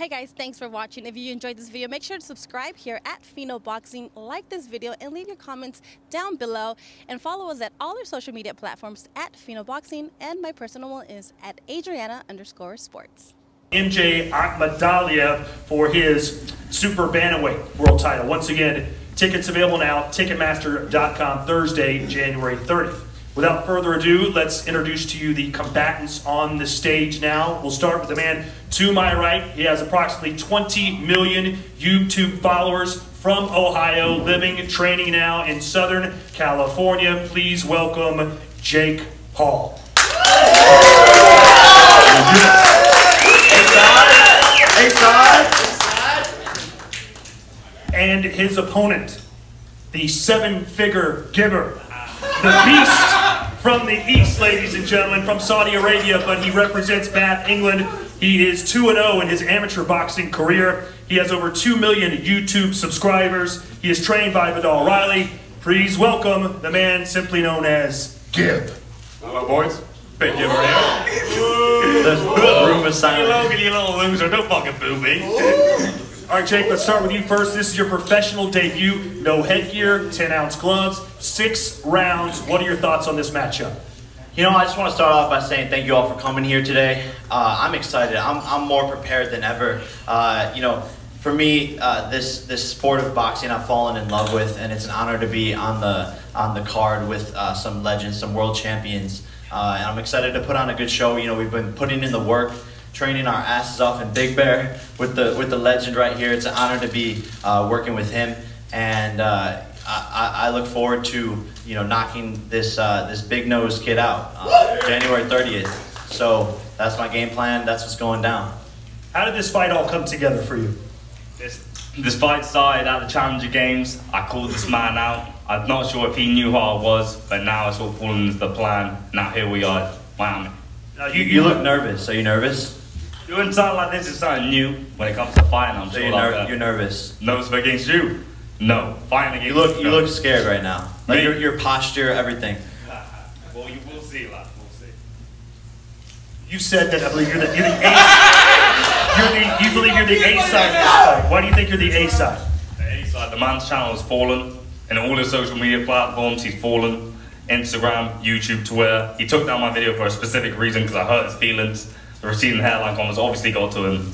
Hey guys, thanks for watching. If you enjoyed this video, make sure to subscribe here at Pheno Boxing, like this video, and leave your comments down below. And follow us at all our social media platforms at Pheno Boxing, and my personal one is at Adriana_sports. MJ Akhmadaliev for his super bantamweight world title. Once again, tickets available now, Ticketmaster.com, Thursday, January 30th. Without further ado, let's introduce to you the combatants on the stage now. We'll start with the man to my right. He has approximately 20 million YouTube followers from Ohio, living and training now in Southern California. Please welcome Jake Paul. And his opponent, the seven-figure giver, the beast from the East, ladies and gentlemen, from Saudi Arabia, but he represents Bath, England. He is 2-0 in his amateur boxing career. He has over 2 million YouTube subscribers. He is trained by Vidal Riley. Please welcome the man simply known as Gibbs. Hello, boys. Big Gibber here. The room is silent. You little loser, don't fucking boo me. All right, Jake, let's start with you first. This is your professional debut. No headgear, 10-ounce gloves, 6 rounds. What are your thoughts on this matchup? You know, I just want to start off by saying thank you all for coming here today. I'm excited. I'm more prepared than ever. You know, for me, this sport of boxing I've fallen in love with, and it's an honor to be on the card with some legends, some world champions. And I'm excited to put on a good show. You know, we've been putting in the work, training our asses off in Big Bear with the legend right here. It's an honor to be working with him, and I look forward to knocking this big nose kid out January 30th. So that's my game plan. That's what's going down. How did this fight all come together for you? This fight started at the Challenger Games. I called this man out. I'm not sure if he knew who I was, but now it's all fallen into the plan. Now here we are, Miami. You look nervous. Are you nervous? Doing something like this is something new when it comes to fighting. I'm so sure you're nervous. Nervous against you? No, fighting against you. You look scared right now. Like your posture, everything. Well, you will see, lad. We'll see. You said that I believe you're the A. You believe you're the A side of this fight. Why do you think you're the A side? The A side. The man's channel has fallen, and all his social media platforms he's fallen. Instagram, YouTube, Twitter. He took down my video for a specific reason because I hurt his feelings. The receding hairline comments obviously got to him.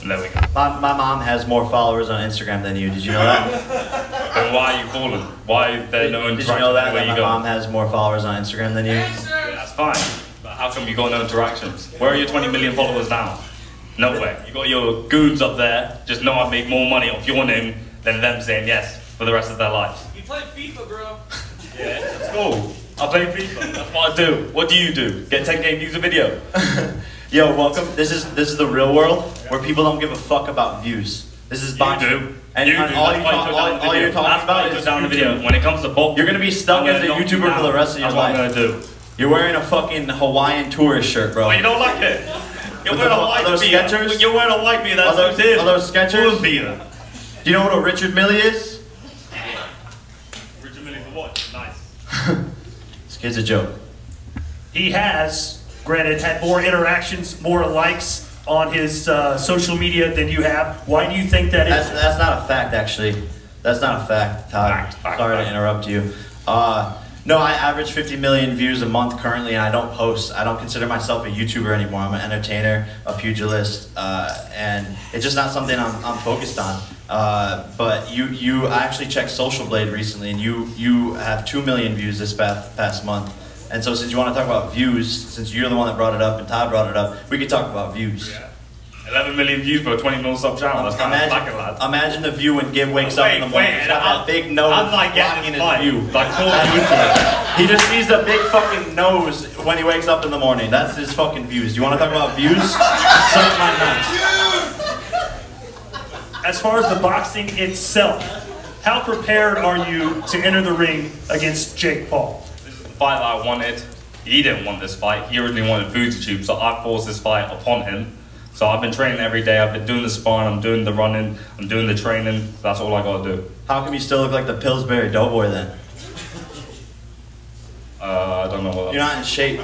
And there we go. My mom has more followers on Instagram than you. Did you know that? Then why are you calling? Why are there no interaction? Did you know that my mom has more followers on Instagram than you? Yeah, that's fine. But how come you got no interactions? Where are your 20 million followers now? Nowhere. You got your goons up there. Just know I make more money off your name than them saying yes for the rest of their lives. You play FIFA, bro. Yeah, that's cool. I play FIFA. That's what I do. What do you do? Get 10K views a video. Yo, welcome. This is the real world where people don't give a fuck about views. This is boxing. You do. And you do. all you're talking about is down the video. When it comes to boxing, you're gonna be stuck as a YouTuber for the rest of your life. That's what I'm gonna do. You're wearing a fucking Hawaiian tourist shirt, bro. Well, you don't like it. You're wearing a white Skechers. You're wearing a white beer. That's what it is. Are those Skechers? Do you know what a Richard Mille is? Richard Mille for what? Nice. This kid's a joke. He has, granted, had more interactions, more likes on his social media than you have. Why do you think that is? That's not a fact, actually. That's not a fact, Todd. Sorry to interrupt you. No, I average 50 million views a month currently, and I don't post. I don't consider myself a YouTuber anymore. I'm an entertainer, a pugilist, and it's just not something I'm focused on. But I actually checked Social Blade recently, and you have 2 million views this past month. And so since you want to talk about views, since you're the one that brought it up and Todd brought it up, we could talk about views. Yeah. 11 million views for a 20 mil sub channel. That's kind of slacking, lad. Imagine the view when Gib wakes up in the morning. He's got that big nose blocking his view. He just sees the big fucking nose when he wakes up in the morning. That's his fucking views. You want to talk about views? Suck my nuts. As far as the boxing itself, how prepared are you to enter the ring against Jake Paul? This is the fight that I wanted. He didn't want this fight. He originally wanted food to chew, so I forced this fight upon him. So I've been training every day. I've been doing the sparring, I'm doing the running, I'm doing the training. That's all I gotta do. How come you still look like the Pillsbury Doughboy then? I don't know what. You're not in shape.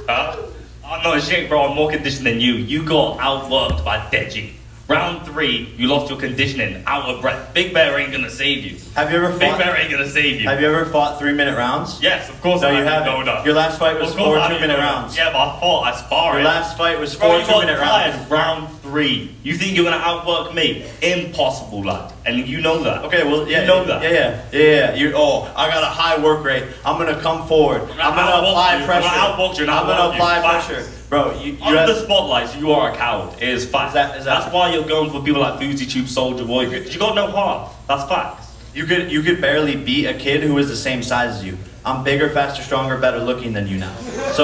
I'm not in shape, bro. I'm more conditioned than you. You got outworked by Deji. Round 3, you lost your conditioning, out of breath. Big Bear ain't gonna save you. Have you ever fought? Big Bear ain't gonna save you. Have you ever fought 3-minute rounds? Yes, of course. No, I you haven't. No. Your last fight was 4 2-minute rounds. Yeah, but I spar Your it. last fight was 4 Bro, you got 2-minute tired rounds. round 3. You think you're gonna outwork me? Impossible, lad. And you know that. Okay, well, yeah, you know that. Yeah. I got a high work rate. I'm gonna come forward. I'm gonna apply pressure. I'm gonna apply pressure. Bro, you under the spotlights, you are a coward. It is fact. That's why you're going for people like Fousey Tube, Soldier Boy. You got no heart. That's facts. You could barely beat a kid who is the same size as you. I'm bigger, faster, stronger, better looking than you now. So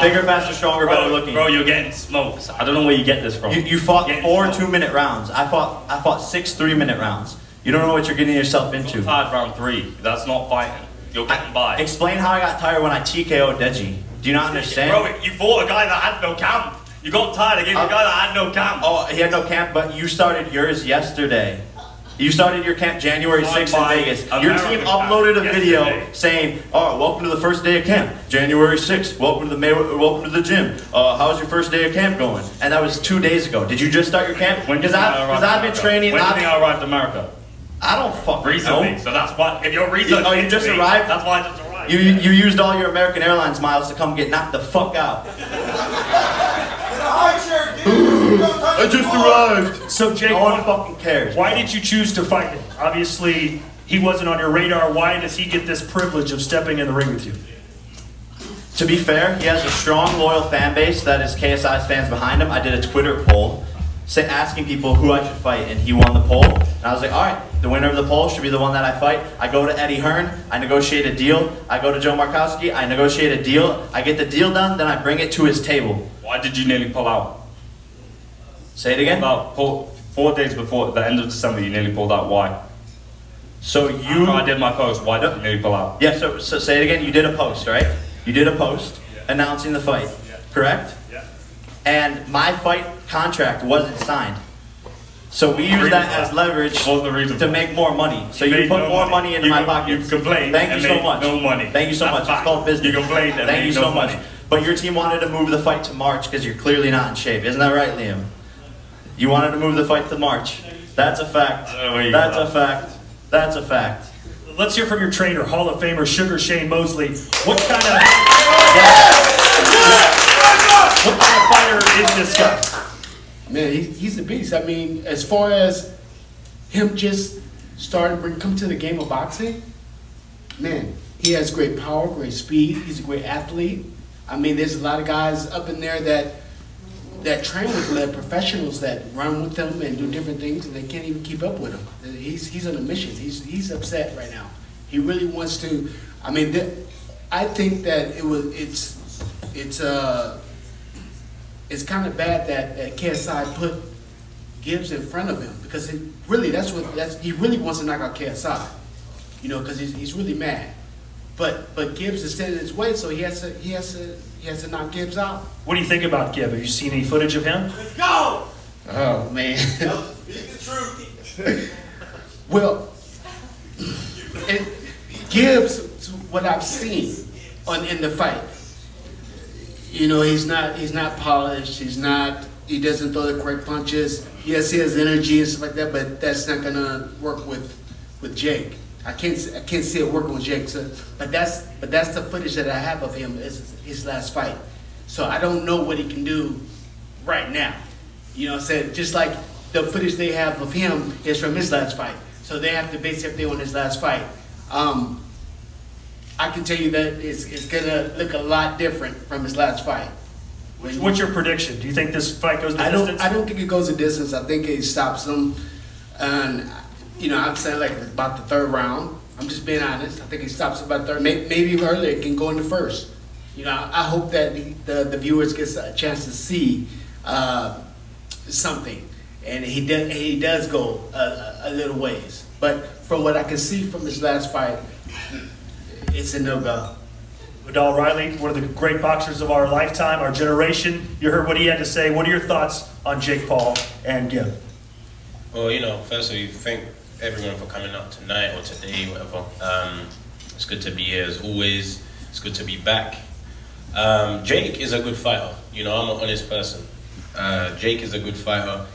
bigger, faster, stronger, better looking. Bro, you're getting smoked. I don't know where you get this from. You fought 4 2-minute rounds. I fought 6 3-minute rounds. You don't know what you're getting yourself into. You got tired round 3. That's not fighting. You're getting by. Explain how I got tired when I TKO'd Deji. Do you not understand? Bro, you fought a guy that had no camp. You got tired against a guy that had no camp. Oh, he had no camp, but you started yours yesterday. You started your camp January 6th in Vegas. Your team uploaded a video saying, "Oh, welcome to the first day of camp, January 6th. Welcome to the gym. How's your first day of camp going?" And that was 2 days ago. Did you just start your camp? Because I've been training. When do you think I arrived in America? I don't fucking recently. know. So that's why. If you're recently, oh, you just arrived. That's why I just arrived. You used all your American Airlines miles to come get knocked the fuck out. I just arrived. So Jake, no one fucking cares. Why did you choose to fight him? Obviously, he wasn't on your radar. Why does he get this privilege of stepping in the ring with you? To be fair, he has a strong, loyal fan base that is KSI's fans behind him. I did a Twitter poll asking people who I should fight, and he won the poll. And I was like, all right, the winner of the poll should be the one that I fight. I go to Eddie Hearn, I negotiate a deal. I go to Joe Markowski, I negotiate a deal. I get the deal done, then I bring it to his table. Why did you nearly pull out? Say it again? About 4 days before the end of December, you nearly pulled out. Why? So you... After I did my post, why did you nearly pull out? Yeah, so say it again. You did a post, right? You did a post announcing the fight, correct? Yeah. And my fight contract wasn't signed. So we use that as leverage to make more money. So you put more money into my pockets. You complained. Thank you so much. No money. Thank you so much. It's called business. You complained. Thank you so much. But your team wanted to move the fight to March because you're clearly not in shape. Isn't that right, Liam? You wanted to move the fight to March. That's a fact. That's a fact. That's a fact. Let's hear from your trainer, Hall of Famer Sugar Shane Mosley. What kind of fighter is this guy? Man, he's a beast. I mean, as far as him just come to the game of boxing, man, he has great power, great speed. He's a great athlete. I mean, there's a lot of guys up in there that train with him, that professionals that run with him and do different things, and they can't even keep up with him. He's on a mission. He's upset right now. He really wants to. I mean, I think that it's kind of bad that KSI put Gibbs in front of him, because he really wants to knock out KSI, you know, because he's really mad. But Gibbs is standing in his way, so he has to knock Gibbs out. What do you think about Gibbs? Have you seen any footage of him? Let's go! Oh man. Speak the truth. Well, Gibbs, what I've seen in the fight, you know, he's not polished. He doesn't throw the correct punches. Yes, he has energy and stuff like that, but that's not gonna work with Jake. I can't see it working with Jake. So, but that's the footage that I have of him is his last fight. So I don't know what he can do right now. You know what I'm saying? Just like the footage they have of him is from his last fight. So they have to base everything on his last fight. I can tell you that it's gonna look a lot different from his last fight. What's your prediction? Do you think this fight goes the distance? I don't think it goes the distance. I think it stops him. And you know, I'm saying like about the third round. I'm just being honest. I think he stops about third. Maybe earlier it can go in the first. You know, I hope that the viewers get a chance to see something, and he does go a little ways. But from what I can see from his last fight, it's a no-go. Vidal Riley, one of the great boxers of our lifetime, our generation. You heard what he had to say. What are your thoughts on Jake Paul and Gibbs? Well, you know, firstly, thank everyone for coming out tonight or today, whatever. It's good to be here as always. It's good to be back. Jake is a good fighter. You know, I'm an honest person. Jake is a good fighter.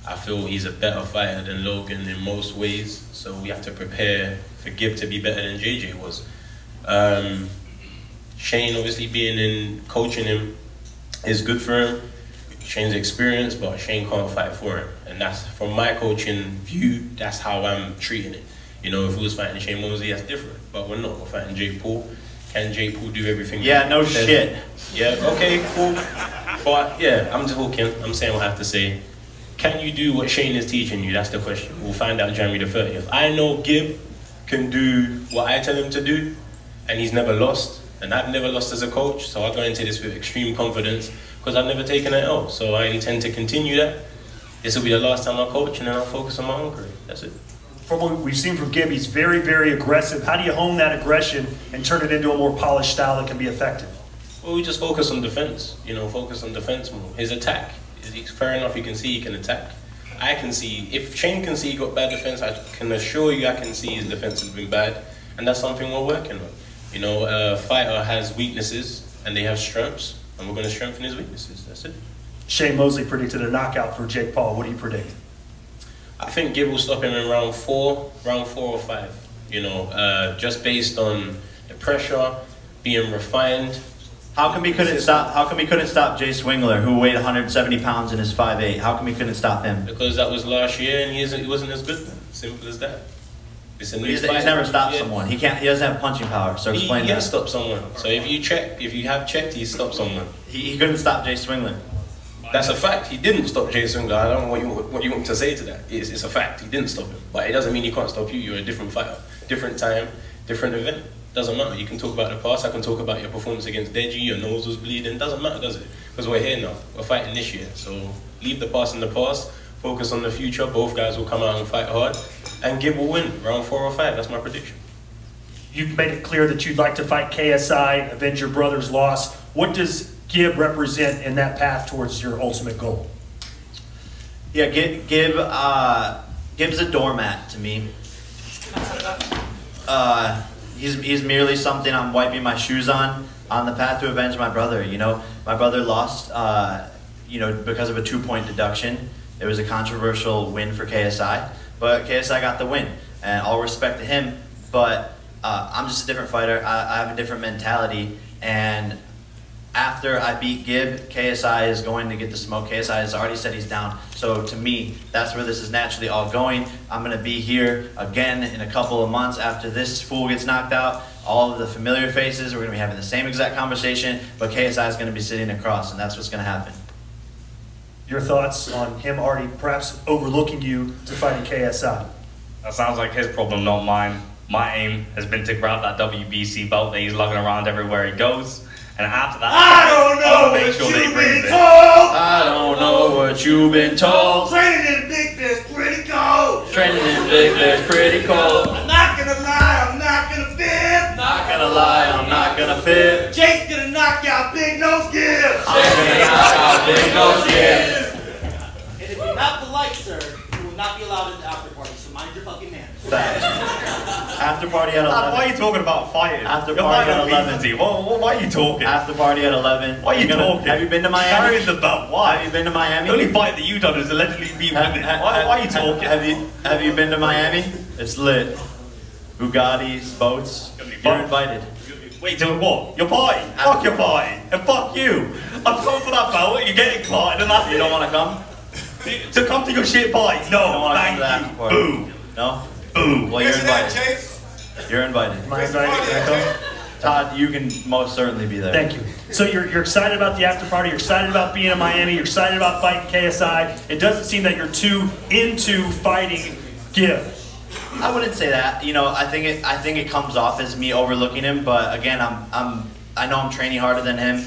I feel he's a better fighter than Logan in most ways, so we have to prepare for Gibb to be better than JJ was. Shane obviously being in, coaching him is good for him. Shane's experience, but Shane can't fight for him. And that's, from my coaching view, that's how I'm treating it. You know, if we was fighting Shane Mosley, that's different. But we're not. We're fighting Jake Paul. Can Jake Paul do everything? Yeah, no shit. Yeah, okay, cool. But yeah, I'm just talking. I'm saying what I have to say. Can you do what Shane is teaching you? That's the question. We'll find out January the 30th. I know Gibb can do what I tell him to do, and he's never lost. And I've never lost as a coach, so I go into this with extreme confidence because I've never taken an L. So I intend to continue that. This will be the last time I coach, and then I'll focus on my own career. That's it. From what we've seen from Gibb, he's very, very aggressive. How do you hone that aggression and turn it into a more polished style that can be effective? Well, we just focus on defense. You know, focus on defense more. His attack. Fair enough, you can see he can attack. I can see, if Shane can see he got bad defense, I can assure you I can see his defense has been bad. And that's something we're working on. You know, a fighter has weaknesses and they have strengths, and we're going to strengthen his weaknesses. That's it. Shane Mosley predicted a knockout for Jake Paul. What do you predict? I think Gibb will stop him in round 4 or 5. You know, just based on the pressure, being refined. How come he couldn't stop? How come he couldn't stop Jay Swingler, who weighed 170 pounds and is 5'8"? How come he couldn't stop him? Because that was last year, and he wasn't as good then. Simple as that. It's a new He's fight. never stopped someone. He can't. He doesn't have punching power. So explain He that. can stop someone. So if you have checked, he stopped someone. He couldn't stop Jay Swingler. That's a fact. He didn't stop Jay Swingler. I don't know what you want to say to that. It's a fact. He didn't stop him. But it doesn't mean he can't stop you. You're a different fighter. Different time, different event. Doesn't matter. You can talk about the past. I can talk about your performance against Deji. Your nose was bleeding. Doesn't matter, does it? Because we're here now. We're fighting this year. So leave the past in the past. Focus on the future. Both guys will come out and fight hard. And Gibb will win round 4 or 5. That's my prediction. You've made it clear that you'd like to fight KSI, avenge your brother's loss. What does Gibb represent in that path towards your ultimate goal? Yeah, Gibb's a doormat to me. He's merely something I'm wiping my shoes on the path to avenge my brother. You know, my brother lost, you know, because of a 2-point deduction. It was a controversial win for KSI, but KSI got the win, and all respect to him. But I'm just a different fighter. I have a different mentality, and after I beat Gibb, KSI is going to get the smoke. KSI has already said he's down. So to me, that's where this is naturally all going. I'm going to be here again in a couple of months after this fool gets knocked out. All of the familiar faces, we're going to be having the same exact conversation, but KSI is going to be sitting across, and that's what's going to happen. Your thoughts on him already perhaps overlooking you to fighting KSI? That sounds like his problem, not mine. My aim has been to grab that WBC belt that he's lugging around everywhere he goes. And after that, I don't know what you've been told. Training in the Big Bear's pretty cold. Training in the Big Bear's pretty cold. I'm not gonna lie, I'm not gonna fib. Not gonna lie, I'm not gonna fib. Jake's gonna knock out Big Nose Gibbs. I'm gonna knock out Big Nose Gibbs. And if you're not polite, sir, you will not be allowed in the after party, so mind your fucking manners. After party at 11. Why are you talking about fighting? After party at 11. Why are you talking? After party at 11. Why are you talking? Have you been to Miami? Carrying the belt. Why? Have you been to Miami? The only fight that you've done is allegedly be women. Why are you talking? Have you been to Miami? It's lit. Bugattis, boats. You're invited. Wait, doing what? Your party? Fuck your party. And fuck you. I'm coming for that belt. You're getting caught. And that's You don't want to come? to come to your shit party. No, thank you. Boo. No? Boo. Well, you're invited. You're invited. Am I invited? Can I come? Todd, you can most certainly be there. Thank you. So you're excited about the after party, you're excited about being in Miami, you're excited about fighting KSI. It doesn't seem that you're too into fighting Gibb. I wouldn't say that. You know, I think it comes off as me overlooking him, but again, I know I'm training harder than him,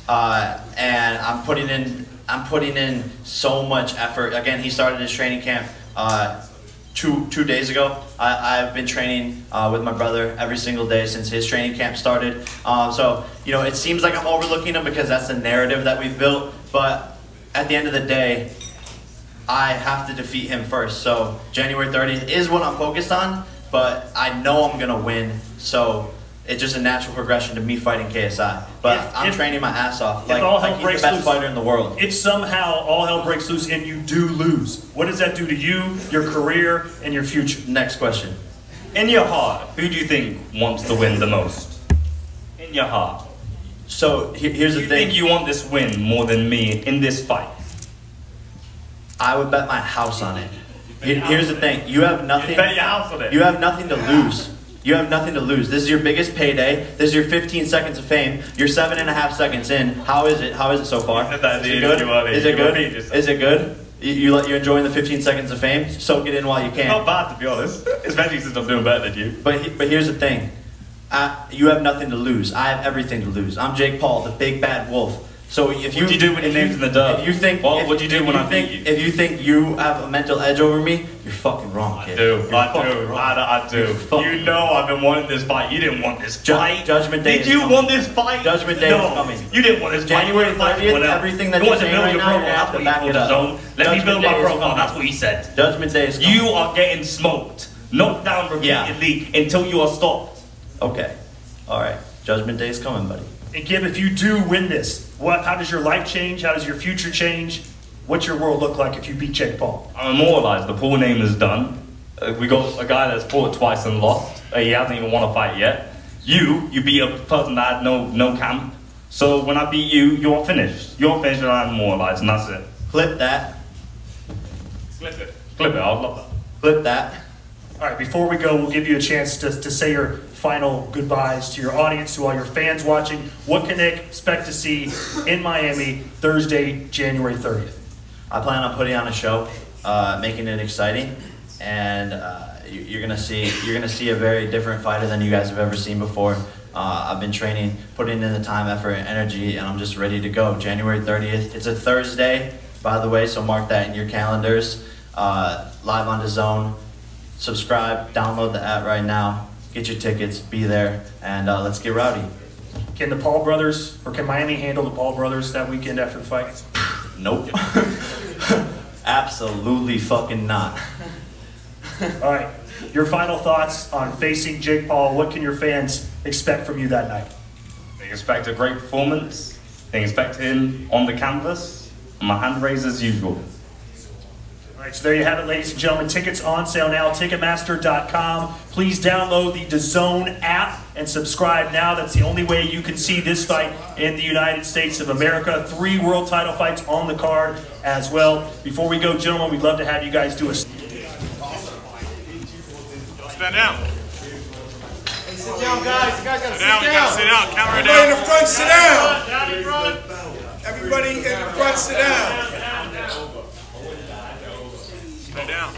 and I'm putting in so much effort. Again, he started his training camp two days ago. I've been training with my brother every single day since his training camp started. So, you know, it seems like I'm overlooking him because that's the narrative that we've built, but at the end of the day, I have to defeat him first. So January 30th is what I'm focused on, but I know I'm gonna win. So it's just a natural progression to me fighting KSI. But I'm training my ass off. Like he's the best fighter in the world. If somehow all hell breaks loose and you do lose, what does that do to you, your career, and your future? Next question. In your heart, who do you think wants to win the most? In your heart. So here's the thing. Do you think you want this win more than me in this fight? I would bet my house on it. Here's the thing. You have nothing. You bet your house on it. You have nothing to lose. You have nothing to lose. This is your biggest payday. This is your 15 seconds of fame. You're 7.5 seconds in. How is it? How is it so far? Is it good? Is it good? Is it good? You're enjoying the 15 seconds of fame? Soak it in while you can. Not bad, to be honest. Especially since I'm doing better than you. But here's the thing. You have nothing to lose. I have everything to lose. I'm Jake Paul, the big bad wolf. So if what do you do when your name's in the dirt? If you think, what do you do when I beat you? If you think you have a mental edge over me, you're fucking wrong, kid. I do. You know I've been wanting this fight. You didn't want this fight. Judgment Day. Did you want this fight? Judgment Day is coming. You didn't want this fight. January 30th. Everything that you're saying right now, you're gonna have to back it up. Let me build my profile. That's what he said. Judgment Day is coming. You are getting smoked, knocked down repeatedly until you are stopped. Okay. All right. Judgment Day is coming, buddy. And Gib, if you do win this, how does your life change? How does your future change? What's your world look like if you beat Jake Paul? I'm immortalized. The Paul name is done. We got a guy that's fought twice and lost. He hasn't even won a fight yet. You beat a person that had no camp. So when I beat you, you're finished. You're finished and I'm immortalized, and that's it. Clip that. Clip it. Clip it. I would love that. Clip that. All right, before we go, we'll give you a chance to say your final goodbyes to your audience, to all your fans watching. What can they expect to see in Miami Thursday, January 30th? I plan on putting on a show, making it exciting, and you're gonna see a very different fighter than you guys have ever seen before. I've been training, putting in the time, effort, and energy, and I'm just ready to go. January 30th. It's a Thursday, by the way, so mark that in your calendars. Live on DAZN. Subscribe, download the app right now, get your tickets, be there, and let's get rowdy. Can the Paul brothers, or can Miami handle the Paul brothers that weekend after the fight? Nope. Absolutely fucking not. All right, your final thoughts on facing Jake Paul. What can your fans expect from you that night? They expect a great performance. They expect him on the canvas. My hand raised as usual. All right, so there you have it, ladies and gentlemen. Tickets on sale now, Ticketmaster.com. Please download the DAZN app and subscribe now. That's the only way you can see this fight in the United States of America. 3 world title fights on the card as well. Before we go, gentlemen, we'd love to have you guys do a... Stand down. Hey, sit down, guys. You guys gotta sit down. You gotta sit down. Camera down. Everybody in the front, sit down. Down in front. Everybody in the front, sit down. Stand down.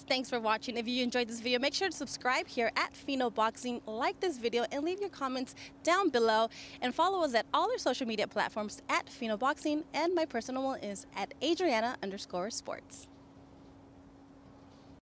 Thanks for watching. If you enjoyed this video, make sure to subscribe here at Pheno Boxing, like this video, and leave your comments down below. And follow us at all our social media platforms at Pheno Boxing, and my personal one is at Adriana_sports.